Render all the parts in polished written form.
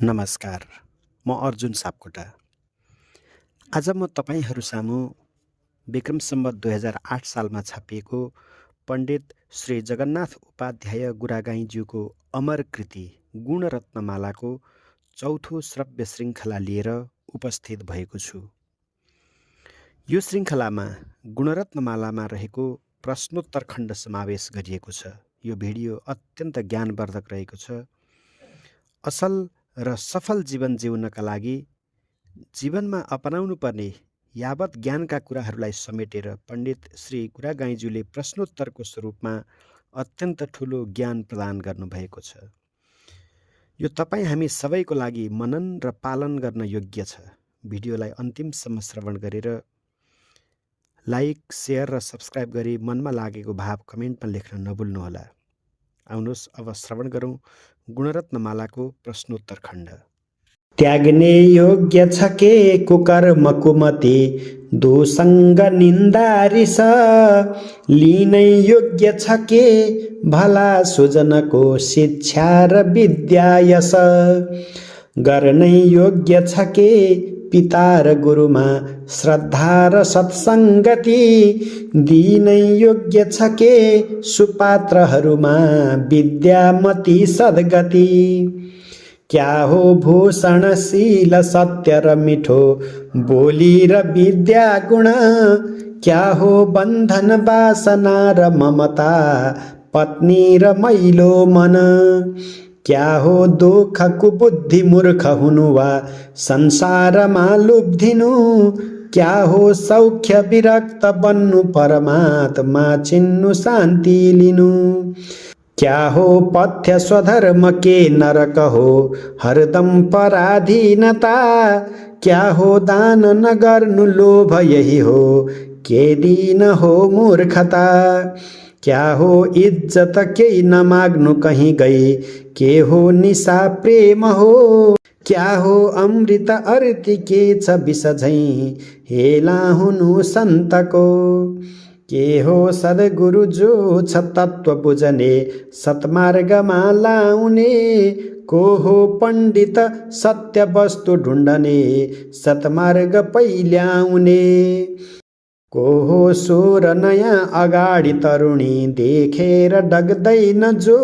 नमस्कार, म अर्जुन सापकोटा। आज म तपाईहरू सामु विक्रम सम्वत 2008 सालमा छापिएको पण्डित श्री जगन्नाथ उपाध्याय गुरागाईज्यूको अमर कृति गुणरत्नमालाको चौथो श्रव्य श्रृङ्खला लिएर उपस्थित भएको छु। यो श्रृङ्खलामा गुणरत्नमालामा रहेको प्रश्नोत्तर खण्ड समावेश गरिएको छ। यो भिडियो अत्यन्त ज्ञानवर्धक रहेको छ। असल र सफल जीवन जिउनका लागि जीवनमा अपनाउनु पर्ने यावत ज्ञानका कुराहरूलाई समेटेर पण्डित श्री गुरागाईज्यूले प्रश्नोत्तरको स्वरूपमा अत्यन्त ठुलो ज्ञान प्रदान गर्नुभएको छ। यो तपाईँ हामी सबैको लागि मनन र पालन गर्न योग्य छ। भिडियोलाई अन्तिमसम्म श्रवण गरेर लाइक, सेयर र सब्सक्राइब गरी मनमा लागेको भाव कमेन्टमा लेख्न नभुल्नुहोला। आउनुहोस् अब श्रवण गरौँ गुणरत्नमालाको प्रश्नोत्तर खण्ड। त्याग्ने योग्य छ के कुकर्म कुमति दोसङ्ग निन्दा रिस, लिनै योग्य छ के भला सुजनको शिक्षा र विद्या यस, गर्नै योग्य छ के पिता र गुरुमा श्रद्धा र सत्सङ्गति, दिनै योग्य छ के सुपात्रहरूमा विद्यामती सद्गति। क्या हो भूषणशील सत्य र मिठो बोली र विद्या गुण, क्या हो बन्धन वासना र ममता पत्नी र मैलो मन, क्या हो दुःख कुबुद्धि मूर्ख हुनु वा संसारमा लुब्धिनु, क्या हो सौख्य विरक्त बन्नु परमात्मा चिन्नु शान्ति लिनु, क्या हो पथ्य स्वधर्म के नरक हो हरदम पराधीनता, क्या हो दान नगर्नु लोभ यही हो के दिन हो मूर्खता, क्या हो इज्जत केही नमाग्नु कहीँ गई के हो निशा प्रेम हो, क्या हो अमृत अर्ती के छ विष झैँ हेला हुनु सन्तको, के हो सद्गुरु जो छ तत्व बुझने सत्मार्गमा लाउने, को हो पण्डित सत्य वस्तु ढुण्डने सत्मार्ग पहिल्याउने, को हो सोर नयाँ अगाडि तरुणी देखेर डग्दैन जो,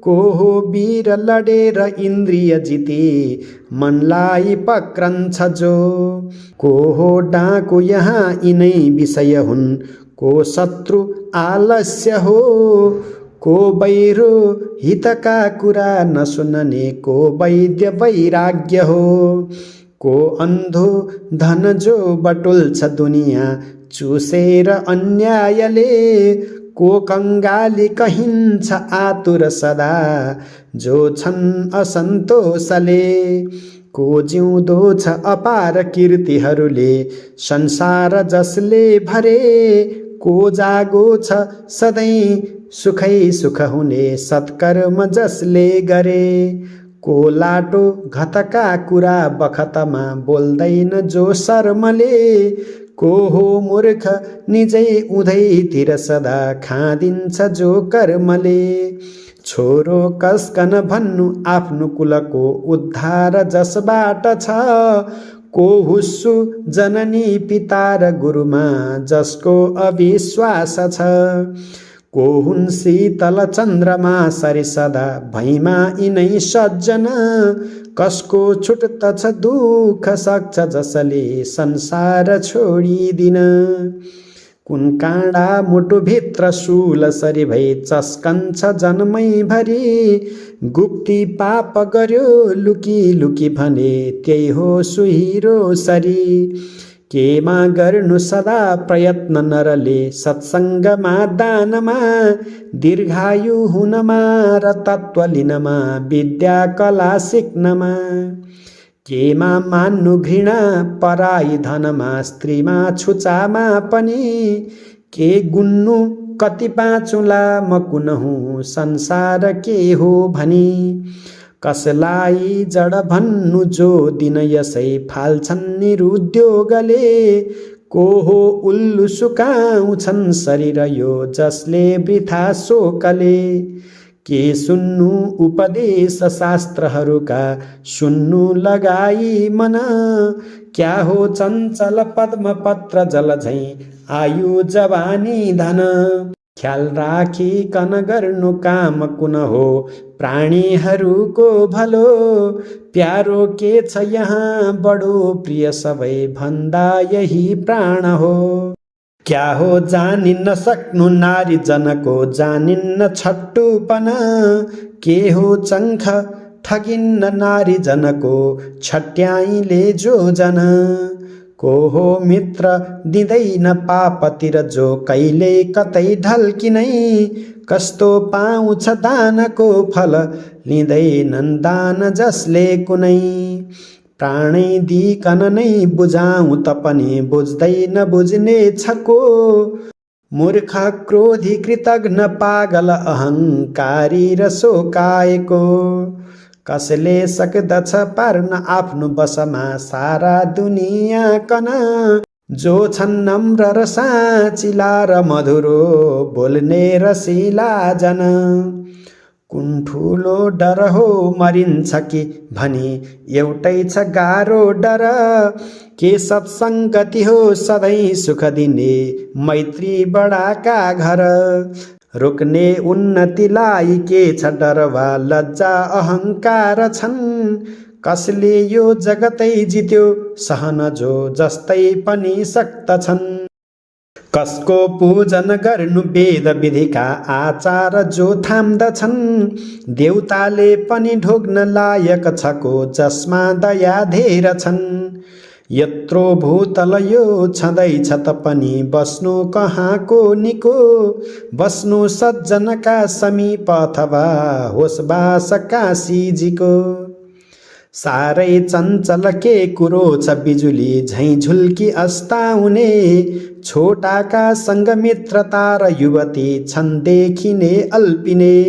को हो वीर लडेर इन्द्रिय जिती मनलाई पक्रन्छ जो, को हो डाकु यहाँ यिनै विषय हुन्, को शत्रु आलस्य हो, को बैरो हितका कुरा नसुन्ने को वैद्य वैराग्य हो, को अन्धो धन जो बटुल्छ दुनियाँ चुसेर अन्यायले, को कंगाली कहिन्छ आतुर सदा जो छन् असन्तोषले, को जिउँदो छ अपार कीर्तिहरूले संसार जसले भरे, को जागो छ सधैँ सुखै सुख हुने सत्कर्म जसले गरे, को लाटो घतका कुरा बखतमा बोल्दैन जो शर्मले, को हो मूर्ख निजै उधैतिर सदा खादिन्छ जो कर्मले, छोरो कसकन भन्नु आफ्नो कुलको उद्धार जसबाट छ, को हुस्सु जननी पिता र गुरुमा जसको अविश्वास छ, को हुन् शीतल चन्द्रमा सरी सदा भैमा यिनै सज्जन, कसको छुट्ट छ दुःख सक्छ जसले संसार छोडिदिन, कुन काँडा मुटुभित्र शूल सरी भई चस्कन्छ जन्मैभरि, गुप्ती पाप गर्यो लुकी लुकी भने त्यही हो सुहिरो सरी, केमा गर्नु सदा प्रयत्न नरले सत्सङ्गमा दानमा, दीर्घायु हुनमा र तत्त्व लिनमा विद्या कला सिक्नमा, केमा मान्नु घृणा पराई धनमा स्त्रीमा छुचामा पनि, के गुन्नु कति बाँचुला म कुन हुँ संसार के हो भनी, कसलाई जड भन्नु जो दिन यसै फाल्छन् निरुद्योगले, को हो उल्लु सुकाउँछन् शरीर यो जसले वृथा शोकले, के सुन्नु उपदेश शास्त्रहरूका सुन्नु लगाई मन। क्या हो चञ्चल पद्म पत्र जल झैँ आयु जवानी धन। ख्याल राखिकन गर्नु काम कुन हो प्राणीहरूको भलो। प्यारो के छ यहाँ बडो प्रिय सबै भन्दा यही प्राण हो। क्या हो जानिन्न सक्नु नारी जनको जानिन्न छट्टुपन। के हो चङ्ख ठगिन्न नारी जनको छट्याइले जो जन। को हो मित्र दिँदैन पापतिर जो कहिले कतै ढल्किनै। कस्तो पाउँछ दानको फल लिँदैनन् दान जसले कुनै। प्राणै दिकन नै बुझाउँ त पनि बुझ्दैन बुझ्ने छको। मूर्ख क्रोधी कृतघ्न पागल अहङ्कारी र शोकाएको। कसले सक्दछ पार्न आफ्नो बसमा सारा दुनियाँ कन। जो छन् नम्र र साँचिला र मधुरो बोल्ने रसिला जन। कुन ठुलो डर हो मरिन्छ कि भनी एउटै छ गाह्रो डर। के सब सङ्गति हो सधैँ सुख दिने मैत्री बडाका घर। रोक्ने उन्नतिलाई के छ डर वा लज्जा अहङ्कार छन्। कसले यो जगतै जित्यो सहन जो जस्तै पनि सक्दछन्। कसको पूजन गर्नु वेद विधिका आचार जो थाम्दछन्। देउताले पनि ढोग्न लायक छको जसमा दया धेर छन्। यत्रो भूतल यो छँदैछ त पनि बस्नु कहाँको निको। बस्नु सज्जनका समीप अथवा होस् बास काशीजीको। साह्रै चञ्चल के कुरो छ बिजुली झैँ झुल्की अस्ताउने। छोटाका सँग मित्रता र युवती छन् देखिने अल्पिने।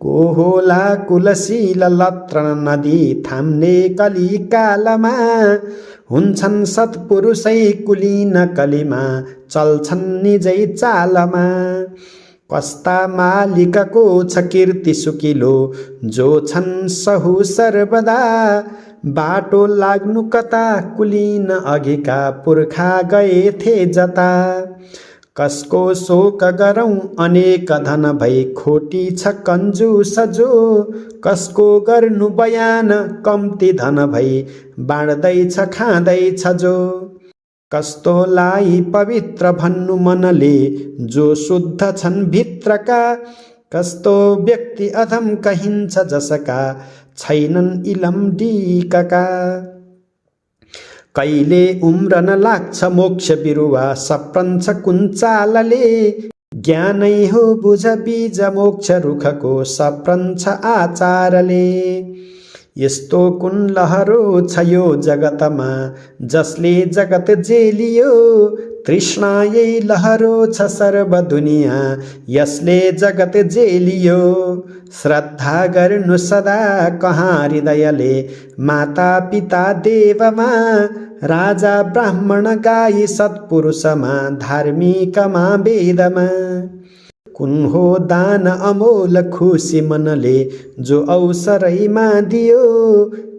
को होला कुलशील लत्र नदी थाम्ने कलिकालमा। हुन्छन् सत्पुरुषै कुलीन कलीमा चल्छन् निजै चालमा। कस्ता मालिकको छ कीर्ति सुकिलो जो छन् सहु सर्वदा। बाटो लाग्नु कता कुलीन अघिका पुर्खा गएथे जता। कसको शोक गरौँ अनेक धन भई खोटी छ कन्जुस जो। कसको गर्नु बयान कम्ती धन भई बाँड्दैछ खाँदैछ जो। कस्तोलाई पवित्र भन्नु मनले जो शुद्ध छन् भित्रका। कस्तो व्यक्ति अधम कहिन्छ जसका छैनन् इलम डिकका। कहिले उम्रन लाग्छ मोक्ष बिरुवा सप्रन्छ कुञ्चालले। ज्ञानै हो बुझ बीज मोक्ष रुखको सप्रन्छ आचारले। यस्तो कुन लहरो छ यो जगतमा जसले जगत जेलियो। तृष्णा यही लहरो छ सर्व दुनियाँ यसले जगत जेलियो। श्रद्धा गर्नु सदा कहाँ हृदयले माता पिता देवमा। राजा ब्राह्मण गाई सत्पुरुषमा धार्मिकमा वेदमा। कुन हो दान अमोल खुसी मनले जो अवसरैमा दियो।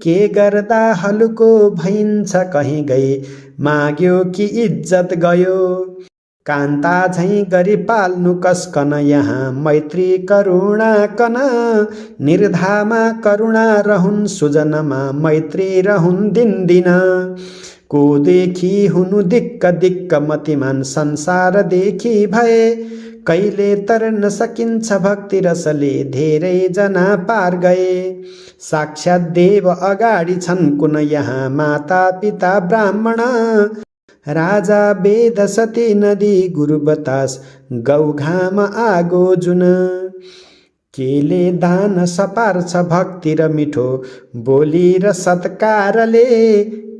के गर्दा हलुको भइन्छ कहीँ गई माग्यो कि इज्जत गयो। कान्ता झैँ गरी पाल्नु कस्कन यहाँ मैत्री करुणा कन। निर्धामा करुणा रहुन् सुजनमा मैत्री रहुन् दिन दिन। को देखि हुनु दिक्क दिक्क मतिमान संसार देखि भए। कहिले तर्न सकिन्छ भक्ति रसले धेरै जना पार गए। साक्षात् देव अगाडि छन् कुन यहाँ माता पिता ब्राह्मण। राजा वेद सती नदी गुरु बतास गौघाम आगो जुन। केले दान सपार्छ भक्ति र मिठो बोली र सत्कारले।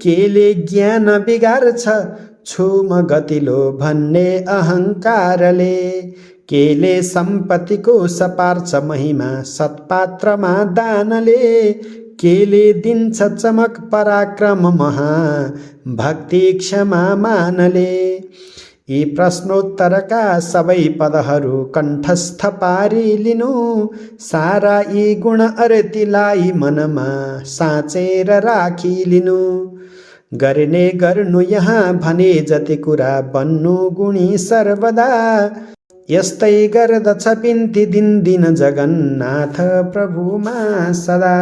केले ज्ञान बिगार्छ छुम गतिलो भन्ने अहङ्कारले। केले सम्पत्तिको सपार्छ महिमा सत्पात्रमा दानले। केले दिन्छ चमक पराक्रम महा भक्ति क्षमा मानले। यी प्रश्नोत्तरका सबै पदहरू कण्ठस्थ पारिलिनु, सारा यी गुण अर्तीलाई मनमा साँचेर राखिलिनु। गर्ने गर्नु यहाँ भने जति कुरा, बन्नु गुणी सर्वदा, यस्तै गर्दछ बिन्ती दिन दिन जगन्नाथ प्रभुमा सदा।